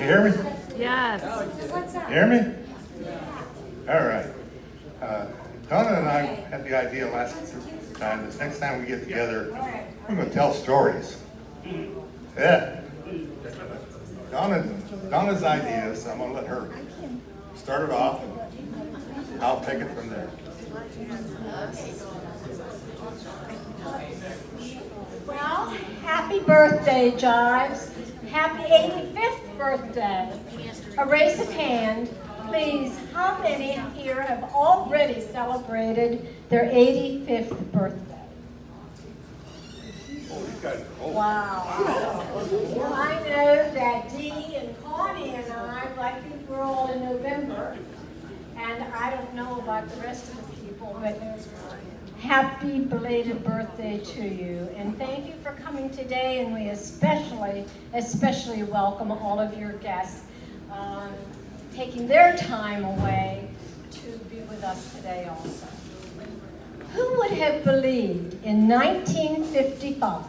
hear me? Yes. You hear me? All right. Donna and I had the idea last time that next time we get together, we're going to tell stories. Yeah. Donna's idea, so I'm going to let her start it off, and I'll take it from there. Well, happy birthday, Jives. Happy 85th birthday. A raise of hand, please. How many here have already celebrated their 85th birthday? Oh, you guys are old. Wow. Well, I know that Dee and Connie and I, like we're all in November, and I don't know about the rest of the people, but happy belated birthday to you. And thank you for coming today, and we especially welcome all of your guests taking their time away to be with us today also. Who would have believed in 1955,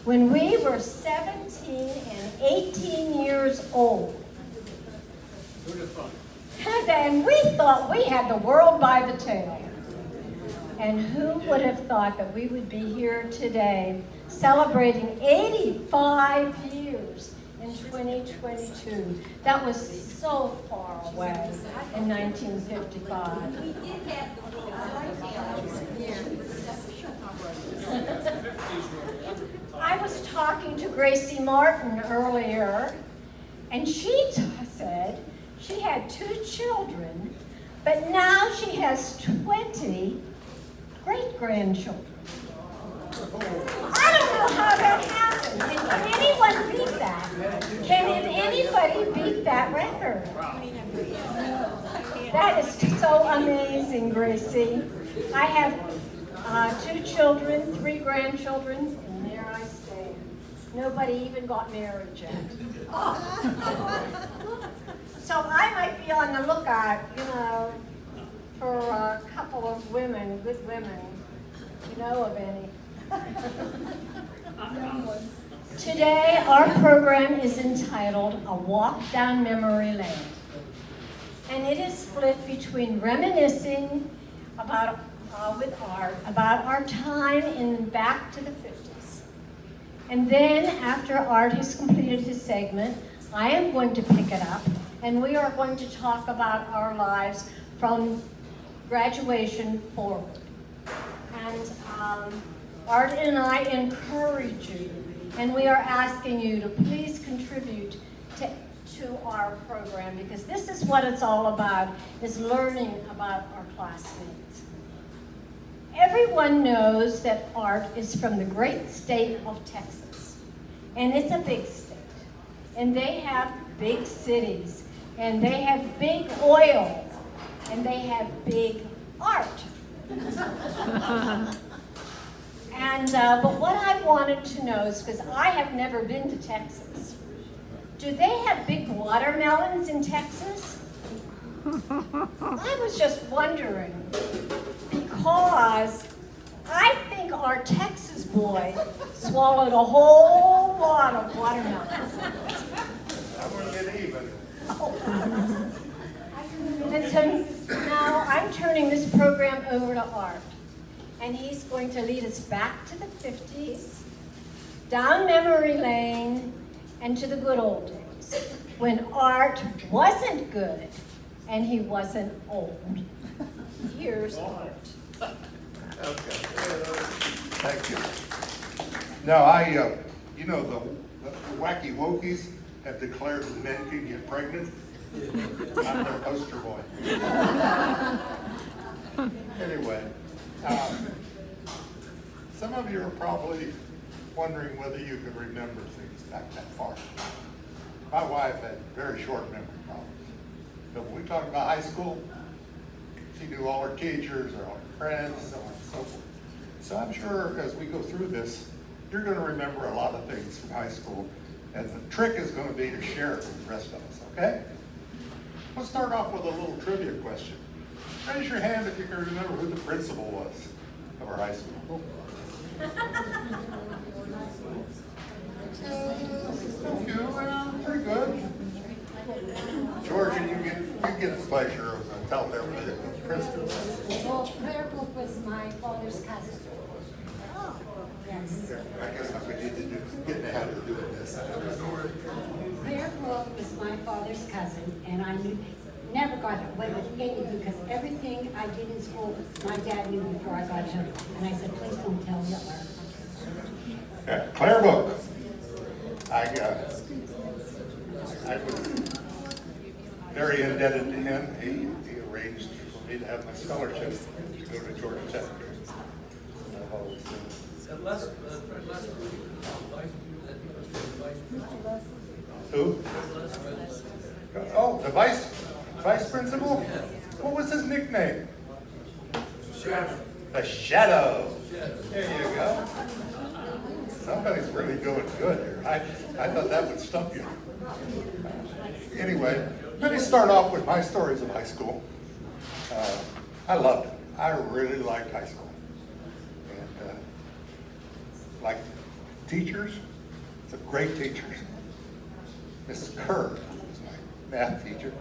when we were 17 and 18 years old, and we thought we had the world by the tail? And who would have thought that we would be here today celebrating 85 years in 2022? That was so far away in 1955. I was talking to Gracie Martin earlier, and she said she had 2 children, but now she has 20 great-grandchildren. I don't know how that happened. Can anyone beat that? Can anybody beat that record? That is so amazing, Gracie. I have 2 children, 3 grandchildren, and there I stand. Nobody even got married yet. So I might be on the lookout, for a couple of women, good women. You know of any? Today, our program is entitled A Walk Down Memory Lane. And it is split between reminiscing with Art about our time in back to the 50s. And then after Art has completed his segment, I am going to pick it up, and we are going to talk about our lives from graduation forward. And Art and I encourage you, and we are asking you to please contribute to our program, because this is what it's all about, is learning about our classmates. Everyone knows that Art is from the great state of Texas, and it's a big state, and they have big cities, and they have big oil, and they have big art. And but what I wanted to know is, because I have never been to Texas, do they have big watermelons in Texas? I was just wondering, because I think our Texas boy swallowed a whole lot of watermelons. I'm going to get even. And so now I'm turning this program over to Art, and he's going to lead us back to the 50s, down memory lane, and to the good old days, when Art wasn't good and he wasn't old. Here's Art. Okay. Thank you. Now, the wacky wokies have declared that men can get pregnant. I'm their poster boy. Anyway, some of you are probably wondering whether you can remember things back that far. My wife had very short memory problems. But when we talk about high school, she knew all her teachers, all her friends, so on and so forth. So I'm sure as we go through this, you're going to remember a lot of things from high school, and the trick is going to be to share it with the rest of us, okay? Let's start off with a little trivia question. Raise your hand if you can remember who the principal was of our high school. Thank you, pretty good. pleasure of telling everybody that Kristen. Well, prayer book was my father's cousin. Oh. Yes. I guess we need to get in the habit of doing this. Prayer book was my father's cousin, and I never got away with anything because everything I did in school, my dad knew before I got home. And I said, please don't tell Hitler. Yeah, Claire Book. I was very indebted to him. He arranged for me to have my scholarship to go to Georgia Tech. I've always said. Who? Oh, the vice principal? What was his nickname? Shadow. The Shadow. There you go. Somebody's really doing good here. I thought that would stump you. Anyway, let me start off with my stories of high school. I loved it. I really liked high school. And like teachers, some great teachers. Mrs. Kerr was my math teacher,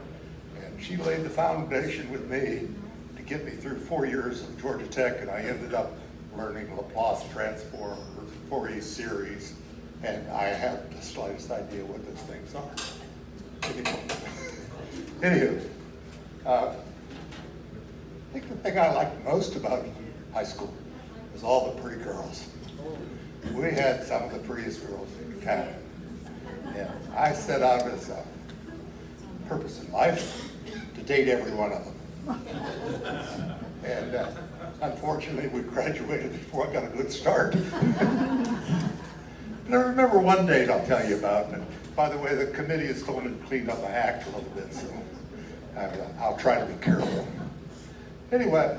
and she laid the foundation with me to get me through 4 years of Georgia Tech, and I ended up learning Laplace transform, Fourier series, and I have the slightest idea what those things are. Anywho, I think the thing I liked most about high school was all the pretty girls. We had some of the prettiest girls in the town. And I set out as a purpose in life to date every one of them. And unfortunately, we graduated before I got a good start. But I remember one date I'll tell you about. And by the way, the committee has told me to clean up my act a little bit, so I'll try to be careful. Anyway,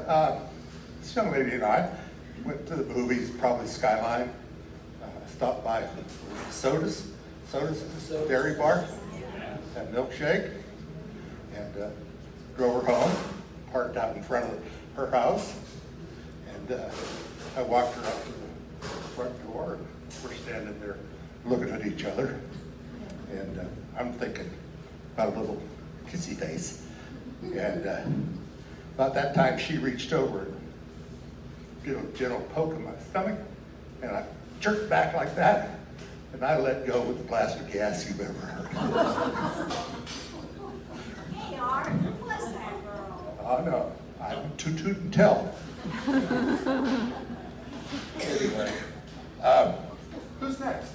this young lady and I went to the movies, probably Skyline, stopped by Soda's Dairy Bar, had a milkshake, and drove her home, parked out in front of her house, and I walked her up to the front door, and we're standing there looking at each other, and I'm thinking about a little kissy face, and about that time she reached over and did a gentle poke in my stomach, and I jerked back like that, and I let go with the blast of gas you've ever heard. Hey, Art, who was that girl? Oh, no, I'm toot and tell. Anyway, who's next?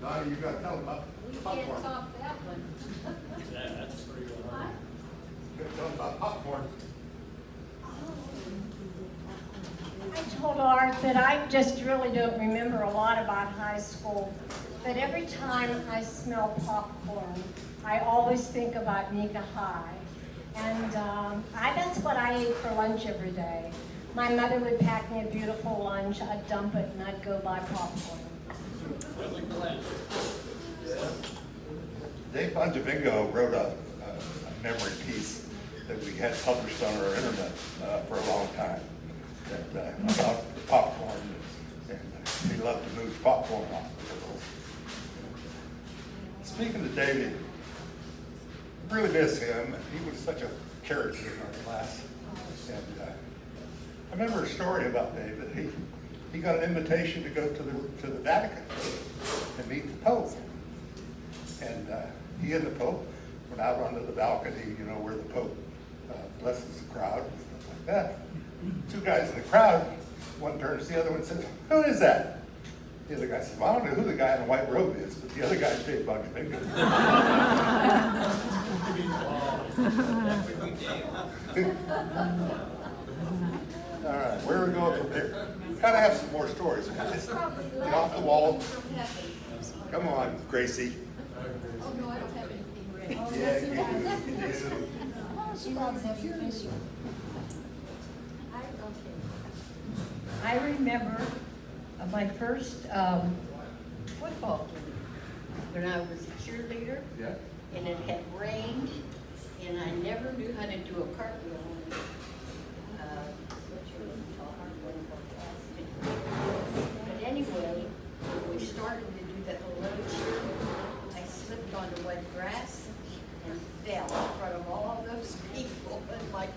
Donnie, you gotta tell them about popcorn. top that one. Yeah, that's pretty good. You gotta tell them about popcorn. I told Art that I just really don't remember a lot about high school, but every time I smell popcorn, I always think about Nika High. And that's what I ate for lunch every day. My mother would pack me a beautiful lunch, I'd dump it, and I'd go buy popcorn. Dave Bonjavingo wrote a memory piece that we had published on our internet for a long time about popcorn, and he loved to move popcorn off the girls. Speaking of David, I really miss him. He was such a character in our class. And I remember a story about David. He got an invitation to go to the Vatican and meet the Pope. And he and the Pope went out onto the balcony, where the Pope blesses the crowd and stuff like that. Two guys in the crowd, one turns to the other one and says, "Who is that?" The other guy said, "Well, I don't know who the guy in the white robe is, but the other guy's Dave Bonjavingo." All right, where are we going from there? Kind of have some more stories, guys. Get off the wall. Come on, Gracie. Oh, no, I don't have anything ready. Yeah, you do. She loves having fish. I remember my first football game when I was a cheerleader, Yeah. and it had rained, and I never knew how to do a cartwheel. But anyway, when we started to do that little cheer, I slipped onto wet grass, and fell in front of all those people, and my